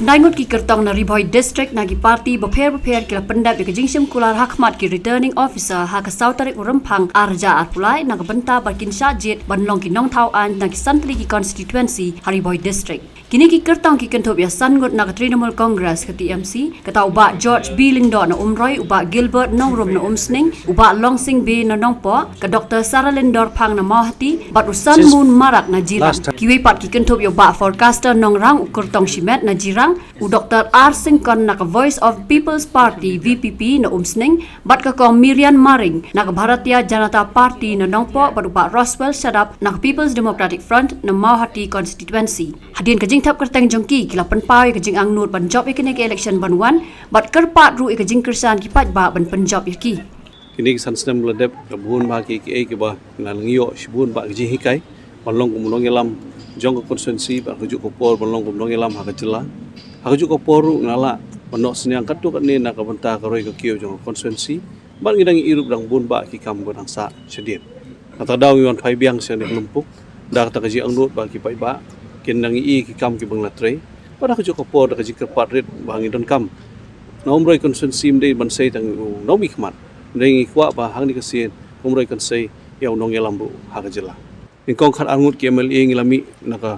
Naingot ki kertong na Riboy District nagi party beper kila pendap ki jingsim kular hakmat ki returning officer ha ka sautarik urempang arja arpulai na benta bakin syajit banlong ki nong tau an nagi santri ki constituency Riboy District. Kini ki kertong ki kentop ya sangut na Trinamool Congress ke TMC kata uba George B. Lindo na Umroy uba Gilbert Nongrum na Umsning uba Longsing B na Nongpo ke Dr. Sarah Lindor Pang na Mahati bat usan mun marak na jirang. Kiwi pat ki kentop ya uba forecaster nongrang ukurtong shimet na jirang u Dr. R. Singkon na Voice of People's Party VPP na Umsning bat ka kong Miriam Maring na Bharatiya Janata Party na Nongpo bat uba Roswell Shadap na People's Democratic Front na Mahati constituency. Hadian ka tap kerteng jongki kila penpau ke ang nur ban job ikene ke election banwan bat kerpat ru ke kersan ki pat ba ban penjob yaki kini san snem ledep ke buhun ba ki ke ba nalngiyo shibun ba ke hikai balong kumulong elam jong ke konsensi ba ke ko por balong kumulong elam ha ke jela ha ke ko poru ngala banok seniang katu kan ni nak benta ke roi ke kio jong konsensi ban ngidang irup dang bun ba ki kam godang sa sedit kata daw yon phai biang se ne lumpuk dak ta ke ang nur ba ki pai ba kin nang i ki kam ki bang latre pada ko joko por da ji kerpat ret bangi don kam nomroi konsensim de ban sei tang nomi khmat ngi kwa ba hang ni ka sien nomroi kan sei yaw nong yelambu ha ka jela in kong khat angut ki MLA ngilami naka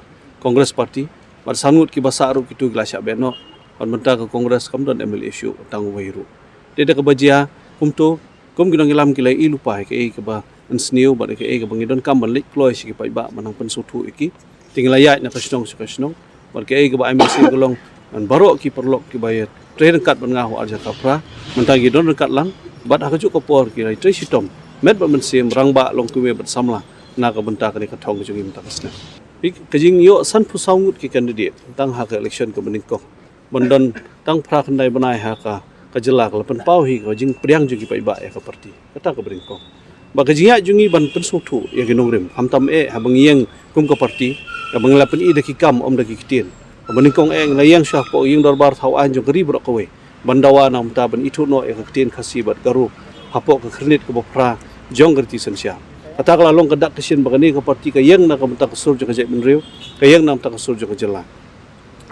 Congress party bar sangut ki basa ru ki tu glasya beno ban menta ka Congress kam don MLA issue tang wairu de da ka bajia kumto kum ginong ilam ki lai i lupa ke e ka ba an sniu ba ke e ka bangi don kam ban lik ploy si ki pai ba manang pensutu iki tinglayat na kasnong barke ay ba MSC golong an barok ki perlok ki bayat train kat ban ngahu arja kapra mentagi don kat lang bat ha kaju kopor ki rai sitom met ba mensim rangba long kuwe bat samla na ka benta ka ni ka thong jungi mta kasna kajing yo san pusaungut ki candidate tang ha ka election ka beningko bondon tang pra khandai banai ha ka kajelak lapan pau hi ka jing priang jungi pai ba ya ka parti kata ka beningko ba kajing jungi ban pensutu ya ginongrim hamtam e habang yeng kum ka parti ka banglapan i daki kam om daki kitin abaningkong eng layang syah po yung darbar thawan jong kari bro kowe bandawa na mta ban itu no e kitin khasi bat garu hapo ka khrnit ka bopra jong gerti sensya kata kala long kadak kesin bagani ka parti ka yang na ka mta ka sur jong ka jai benriu ka yang na mta ka sur jong ka jela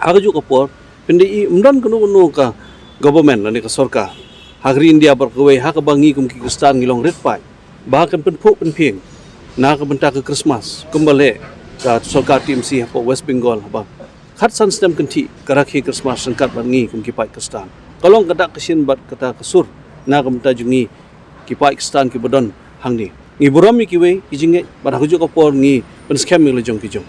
aga ju ka por pindi i umdan kanu ka government ani ka sorka hagri india bar kowe ha ka bangi kum ki kristan ngilong red pai bahkan penpuk penping na ka benta ka Christmas kumbale ka sorkar TMC hapo West Bengal ba khat san stem kanti karakhi Christmas sangkat bangi kum kipai kristan kalong kadak kesin bat kata kasur na kamta jungi kipai kristan ki bodon hangni ngi burami ki we kijinge bar hajo ko por ngi ban scam mi lejong kijong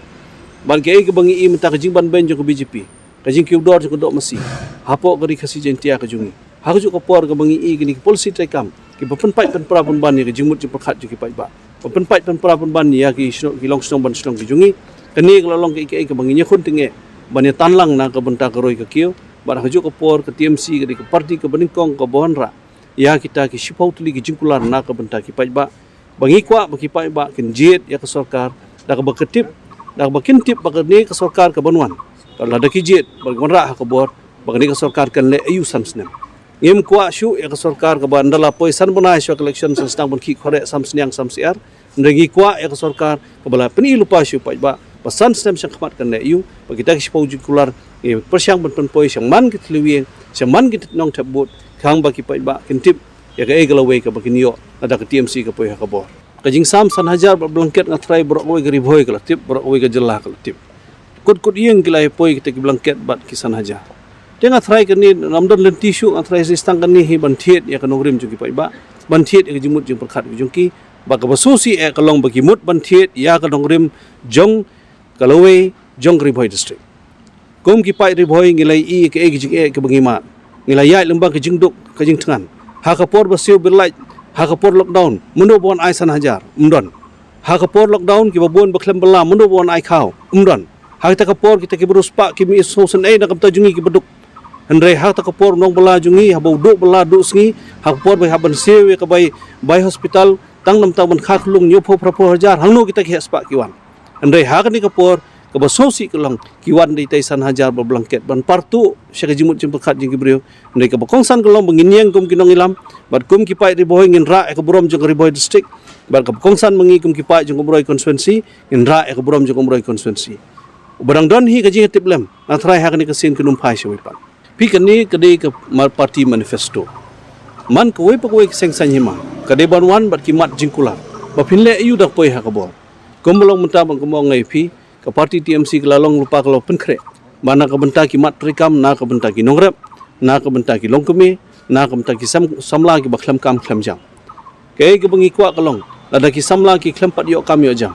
ban ke ke bangi i menta kijing ban ben jong BJP kajing ki udor jong dok masi hapo gari khasi jentia ka jungi hajo ko por ka bangi i gini policy trekam ki bapen pai pen pra pun ban ni kijing mut jipakhat ju kipai ba pen pai pen pra pun ban ni ya ki long snong ban snong ki jungi kani kalong ke ke bangi nya khun tinge bani tanlang na ka benta ka roi ka kio bar hajo ko por ka TMC ka parti ka beningkong ka bohanra ya kita ki sipau tuli ki jingkular na ka benta ki pai ba bangi kwa baki pai ba kin jet ya ka sorkar da ka baketip da ka bakintip ba ni ka sorkar ka banwan kala da ki jet bagonra ha ka bor bagani ka sorkar kan le ayu samsnem ngem kwa shu ya ka sorkar ka bandala poi san banai shu election sanstang bon ki khore samsniang samsiar ngi kwa ya ka sorkar ka bala peni lupa shu pai ba pasan stem sang khamat kan le ayu bagi ta ki sipau jingkular persiang ban pen poi sang man ki tluwieng sang man ki nong thabut khang baki pai ba kintip ya ka eglawe ka bakiniyo ada ka TMC ka poi ha ka bor kajing sam san hajar blanket ngatrai brok oi gari boy ka tip brok oi ka jela ka tip kut yeng kilai poi kita ki blanket bat ki san hajar tenga trai ka ni ramdon len tissue ngatrai sistang kan ni hi ban thiet ya ka nogrim juki pai ba ban thiet ya jimut jing perkhat jungki ba ka basusi e ka long baki mut ban thiet ya ka nogrim jong kalawe jong Riboy district kum ki pai Riboy ngilai i ke e jing e ka bangima ngilai ya lembang ka jingduk ka jing tangan ha ka por basiu bilai ha ka por lockdown mundo bon ai san hajar umdon ha ka por lockdown ki babon baklem bala mundo bon ai khau umdon ha ta ka por kita ki beruspa ki mi sosen ai na kamta jungi ki beduk andre ha ta ka por nong bala jungi ha bau bala du sngi ha ka por bai ha ban sewe ka bai hospital tang nam ta ban kha khulung nyopo prapo hajar hangno kita ki haspa ki wan andre ha ka ni ka por ka basosi ka lang ki wan dei tai san hajar ba blanket ban partu syaka jimut jim pakhat jing ki brio andre ka bakongsan ka lang banginyeng kum kinong ilam bat kum ki pai Riboy ngin ra ka burom jong Riboy district bat ka bakongsan mangi kum ki pai jong Riboy constituency ngin ra ka burom jong Riboy constituency Barang don hi kaji tip lem atrai hak ni kasin kunum phai shoi pan pi kan ni kadai ka party manifesto man ko we pakoi seng san hima kadai banwan bat ki mat jingkula ba phinle ayu dak poi ha ka bor kombolong menta bang komong ngai pi ka party TMC kelalong lupa kalau penkre mana ka benta ki mat trikam na ka benta ki nongrep na ka benta ki longkemi na ka benta ki samla ki bakhlam kam khlam jam ke bangi kwa kalong lada ki samla ki khlam pat yo kam yo jam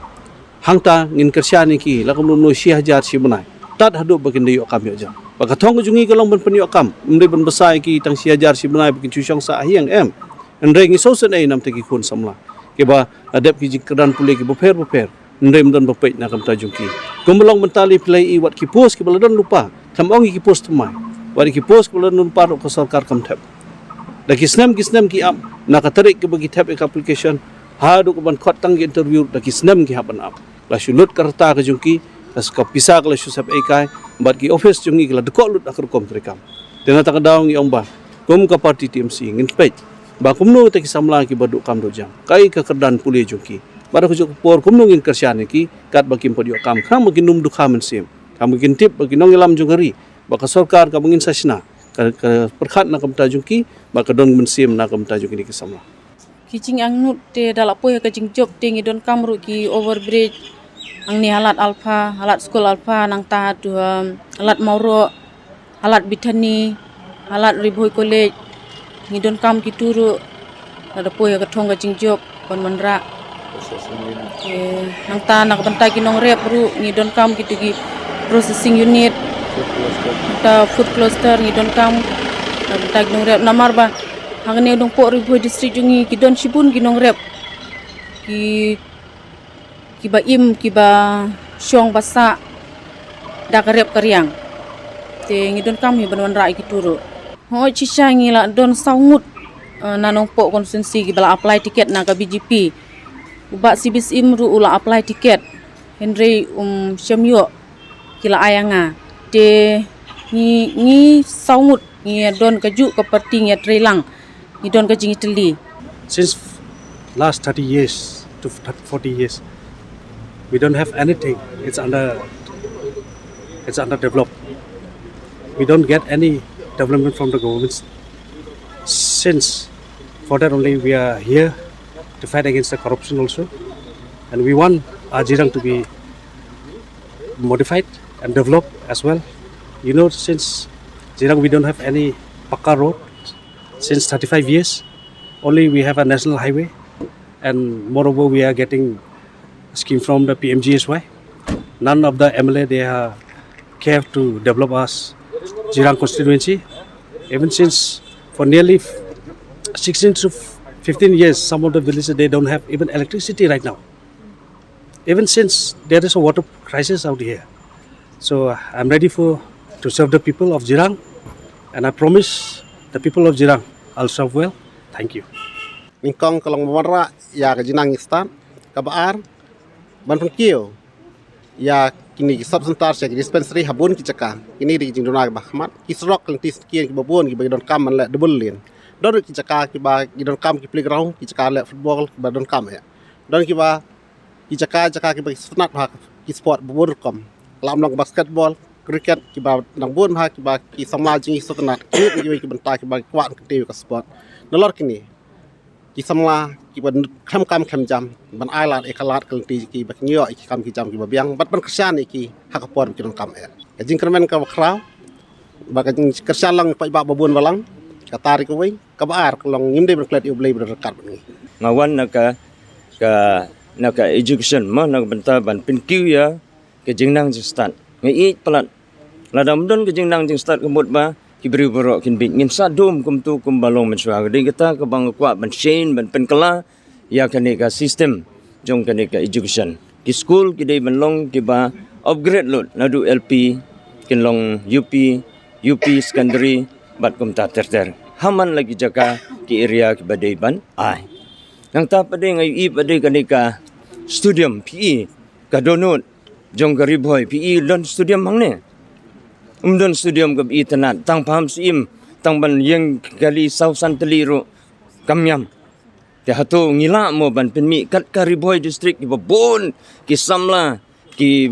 hangta ngin kersia ni ki la kam no si hajar si bunai tat hadu bakin yo kam yo jam baka thong jungi kalong ban pen yo kam umri ban besai ki tang si hajar si bunai bakin chusyong sa hiang andre ngi sosen ai nam te ki khun samla ke ba adap ki jikran pule ki bofer ndem dan bapait na kam ta jungki gombolong mentali play I wat ki post ki baladon lupa thamong ki post mai wat ki post ki baladon lupa ko sarkar kam thap da kisnam ki am na ka tarik ki bagi thap application hadu ko ban khot tang interview da kisnam ki haban am la shulut karta ka jungki as ka pisa ka la shusap ekai bat ki office jungi ki la dekok lut akar kom trekam tena ta daung i ongba kom ka party TMC ngin pej ba kumno te ki samla ki baduk kam do jam kai ka kerdan pule jungki bara ko por kumno ngin kersian ki kat bakim podio kam kham bakin num dukha mensim kam bakin tip bakin nong elam jungari ba ka sarkar ka bangin sasna ka perkhat na kam ta jungki ba ka don mensim na kam ta jungki ki samla Kicing ang nut te dalak poy ka jing job te ngidon kamru ki overbridge ang ni halat alpha halat school alpha nang ta tu halat mauro halat bitani halat riboy college ngidon kam ki turu ada poy ka thong ka jing job kon manra nang ta nak bantai ki nong rep ru ngidon kam ki tugi processing unit ta food cluster ngidon kam bantai nong rep namar ba hang ne dong po riboy district jungi ki don sibun ki nong rep ki ba im ki ba syong basa dak rep karyang te ngidon kam hi banwan rai ki turu ho chicha ngila don saungut nanong po konsensi ki bala apply tiket na ka BGP uba sibis imru ula apply tiket Henry syamyo kila ayanga te ni saungut ni don kaju ka parti ngi trelang ni don ka jingi teli since last 30 years to 40 years we don't have anything it's underdeveloped we don't get any development from the government since for that only we are here to fight against the corruption also and we want our Jirang to be modified and developed as well since Jirang we don't have any pakka road since 35 years only we have a national highway and moreover we are getting scheme from the PMGSY none of the MLA they are care to develop us Jirang constituency even since for nearly 16 to 15 years some of the villages they don't have even electricity right now even since there is a water crisis out here so I'm ready to serve the people of Jirang and I promise the people of Jirang I'll serve well thank you Mingkong kalong mawara ya ka jinang istan kabaar ban pangkiyo ya kini subsentar sa dispensary habun ki caka kini di jingdona ba khmat ki srok lang tis ki babon ki don kam man la double lane don ki caka ki ba ki don kam ki playground ki caka la football ba don kam ya don ki ba ki caka ki ba snat ba ki sport babon kom lam long basketball cricket ki ba nang bon ha ki ba ki samla jingi sotanat ki benta ki ba kwat ki ka sport nolor kini ki samla ki ban kham kam jam ban ailat ekalat kal ti ki ba nyo ki kam ki jam ki ba biang bat ban kersan ki hakapor ki don kam jing kermen ka khra ba ka jing kersan lang pa ba babon walang ka tarik oi ka baar long ngimde ban klet ublay ban rekat ni ngawan naka education ma nak benta ban pinkiu ya ke jingnang start ngai pelat ladam don ke jingnang start kemut ba kibri borok kin bit ngin sadum kumtu kumbalong mensua gede kita ke bang kwa ban chain ban penkala ya kanika system jong kanika education ki school kidai ban long ki ba upgrade lot nadu LP kin long UP secondary bat kumta terter haman lagi jaka ki area ki badai ban ai nang ta pade ngai pade kanika studium PE kadonot jong gariboy PE don studium hangne don studium gab itanat tang paham sim tang ban yang kali South Santeliru kamyam te hatu ngila mo ban penmi kat kariboy district ki babon ki samla ki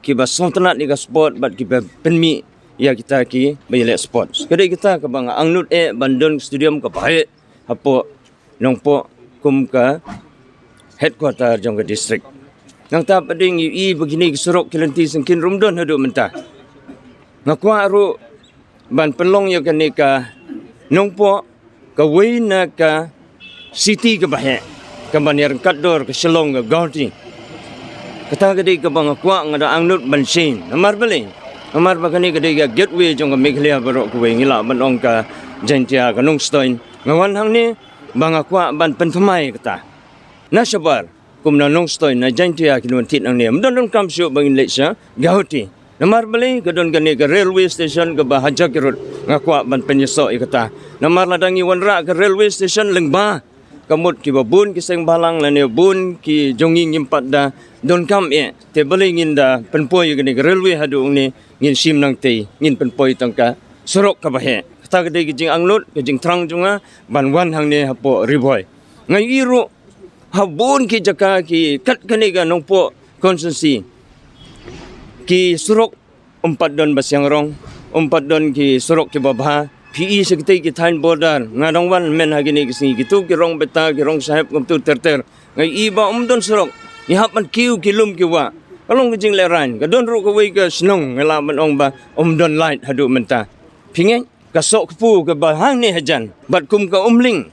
kiba sontanat ni ka sport bat kiba penmi ya kita ki bayile sports kadai kita ka bang angnut bandon stadium ka bahe apo nongpo kum ka headquarter jong ka district nang ta pading i begini surok kilanti sengkin rumdon hadu mentah ngakwa ru ban pelong yo kan ka nongpo ka wina ka city ka bahe ka banir kador ka selong ka gaudi kata gede ka bang akwa ngada angnut bansin amar beli amar bagani gede ga gateway jong ka meglia barok ku ngila banong ka jantia ka nongstoin ngawan hang ni bang akwa ban penthmai kata nasabar kumna nongstoin na jantia kinun tit ang ni mdon kam syu bangin lecha gaudi namar beli kadon gani ka railway station ka bahajak rut ngakwa ban penyeso ikata namar ladangi wanra ka railway station lengba kamut ki babun ki seng balang la ne bun ki jongi ngimpat da don kam te beli ngin da penpoi gani ka railway hadu ni ngin sim nang te ngin penpoi tangka sorok ka bahe kata gede ki jing angnut ki jing trang junga ban wan hang ne hapo riboy ngai iru habun ki jaka ki kat gani ga nongpo konsensi ki surok 4 don basyang rong 4 don ki surok ki babha PE sekte ki thain border ngadong wan men hagini ki singi kitu ki rong beta ki rong sahib kum tu terter ngai iba don surok ni hapan kiu kilum ki wa kalong ki jing leran ka don ru ko wei ka snong ngala man ong ba don light hadu menta pingeng ka sok pu ka ba hang ni hajan bat kum ka umling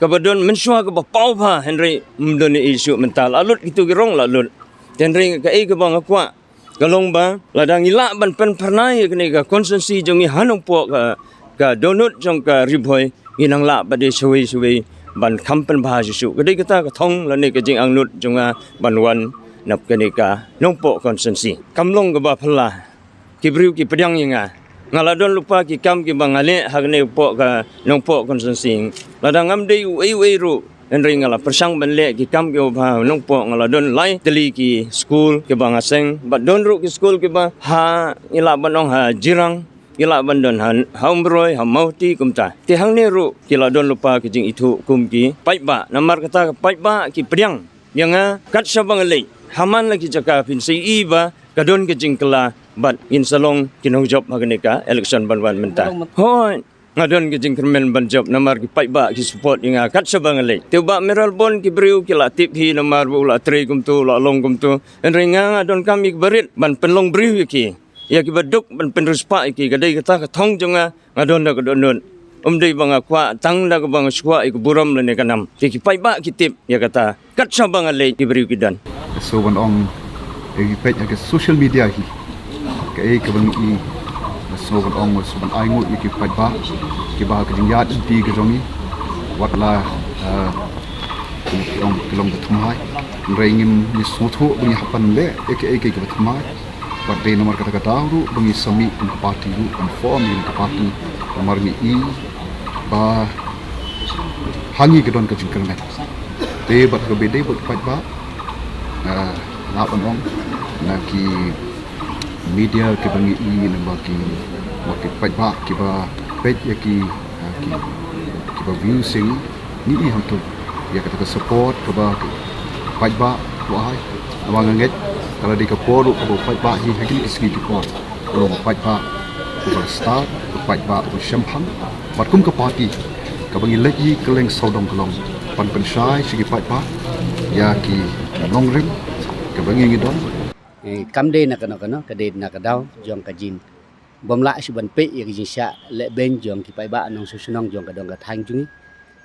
ka badon mensua ka ba pau ba henry don ni isu mental alut kitu ki rong lalut henry ka ka bang akwa kalong ba ladang ila ban pen pernai kini ka konsensi jongi hanong po ka donut jong ka riboy inang la ba de suwi ban kampen ba su kadai kita ka thong la ne ka jing angnut jonga banwan nap kini ka nongpo konsensi kamlong ka ba phla kibriu ki pedang yinga ngaladon lupa ki kam ki bangale hagne po ka nongpo konsensi ladang amdei wei ru enring ngala persang benle ki kam ki ba nongpo ngaladon lai teli ki school ki bangaseng ba don ru ki school ki ba ha ila banong ha jirang ila bandon han haumroi hamauti kumta ti hang ne ru kila don lupa ki jing itu kum ki paiba namar kata paiba ki priang yanga kat sabang le haman lagi jaka pin sei iba kadon ki jing kala bat in salong kinong job magneka election banwan menta hoi ngadon ki jing kermen ban job namar ki paiba ki support yanga kat sabang le tiba meral bon ki briu kila tip hi namar bula tre kum tu la long kum tu enringa ngadon kami berit ban penlong briu ki ya ki baduk ban penruspa ki gadai kata ka thong jonga ngadon da kadon dei banga kwa tang da ka banga swa ik buram le ne kanam ki paiba ki tip ya kata kat sa banga le ki briu ki dan so ban ong e page ke social media hi ke e ka bang i so ban ong so ban ai ngut ki paiba ki ba ka jing ya di ka jongi wat la kilong ka thumai reingim ni sotho buni hapan le e ke ka thumai Partai nomor kata-kata ru bengi sami un parti ru un form in parti nomor ni i ba hangi kedon ke jingkerne te bat ke bede bat pat ba na onong na ki media ke bengi i na ki pat ba ki ba pet ya ki ba view sing ni i hantu ya kata support ke ba pat ba wahai abang nget kalau di Kaporo, kalau fight back ni lagi di segi Kaporo, kalau fight back untuk start, fight back untuk champagne, berkum ke parti, kalau bagi lagi keleng saudong kelong, pan pensai segi fight back, ya ki longrim, kalau bagi ngidon. Kamde nak kena kade nak kadau jong kajin, bomla suban pe ya kajin sya le ben jong ki fight back nong susunong jong kadong kathang jungi,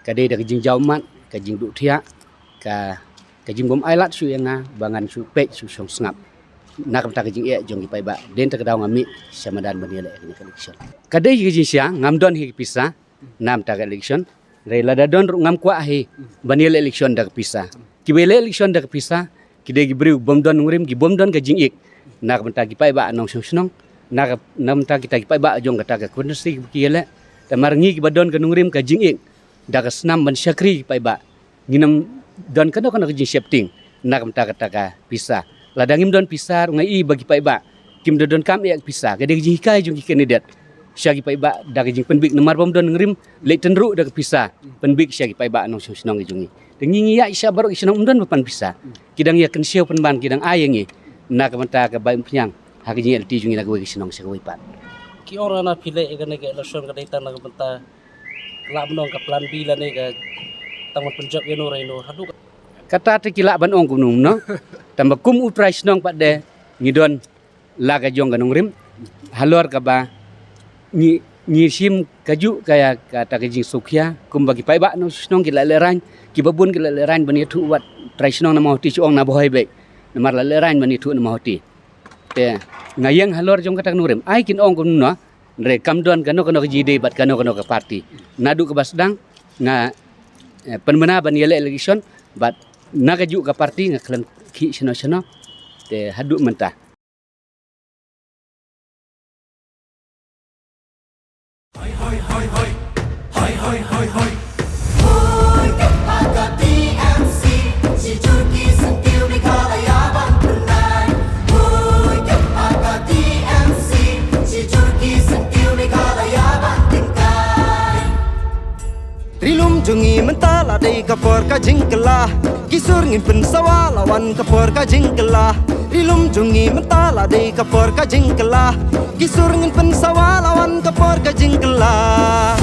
kade dak kajin jaumat, kajin duk thia, ka kajing bom ailat su yang bangan su pek su song snap nak ta kajing jong ki paiba den ta kadau ngami samadan baniale ni election kadai kajing sia ngamdon hi pisa nam ta election rela dadon ngam kwa hi baniale election dak pisa ki bele election dak pisa ki de gibriu bom don ngurim ki bom don kajing ik nak ta ki paiba nong su snong nak nam ta kita ki paiba jong kata ka kunsi ki ele ta marngi ki badon ka ngurim kajing ik dak snam ban syakri paiba nginam don kena kajing shifting nak kata pisah ladangim don pisah ngai i bagi paiba kim don kam yak pisah gade kajing hikai jung kandidat syagi paiba dak kajing penbik nomor bom don ngrim le tenru dak pisah penbik syagi paiba nong sunong jungi dengi ya isya baru isnong don papan pisah kidang ya kensio penban kidang ayengi nak mentah ke baik penyang hak jing LT jungi nak bagi senang sekali pat Ki orang na pilih ikan ni ke election ke data nak benta lak menong ke plan B lah ni ke tanggung penjab yang orang itu hadu kata tekila ban ong kunum no tambah kum uprai senang pat de ngidon laga jong ganong rim halor ka ba ni sim kaju kaya kata ke jing sukya kum bagi pai ba no senang kila leran ki babun kila leran bani tu wat trai senang na mau ti chuang na boy bek namar la leran bani tu na mau ti te ngayang halor jong kata nurim ai kin ong kunum no re kamdon kano ke jide bat kano ke parti nadu ke basdang nga penmena ban yele election bat nakaju ke parti ngaklan ki sino te hadu mentah Trilum jungi mentala dei kapor ka jingkelah Kisur ngin pensawa lawan kapor ka jingkelah Trilum jungi mentala dei kapor ka jingkelah Kisur ngin pensawa lawan kapor ka jingkelah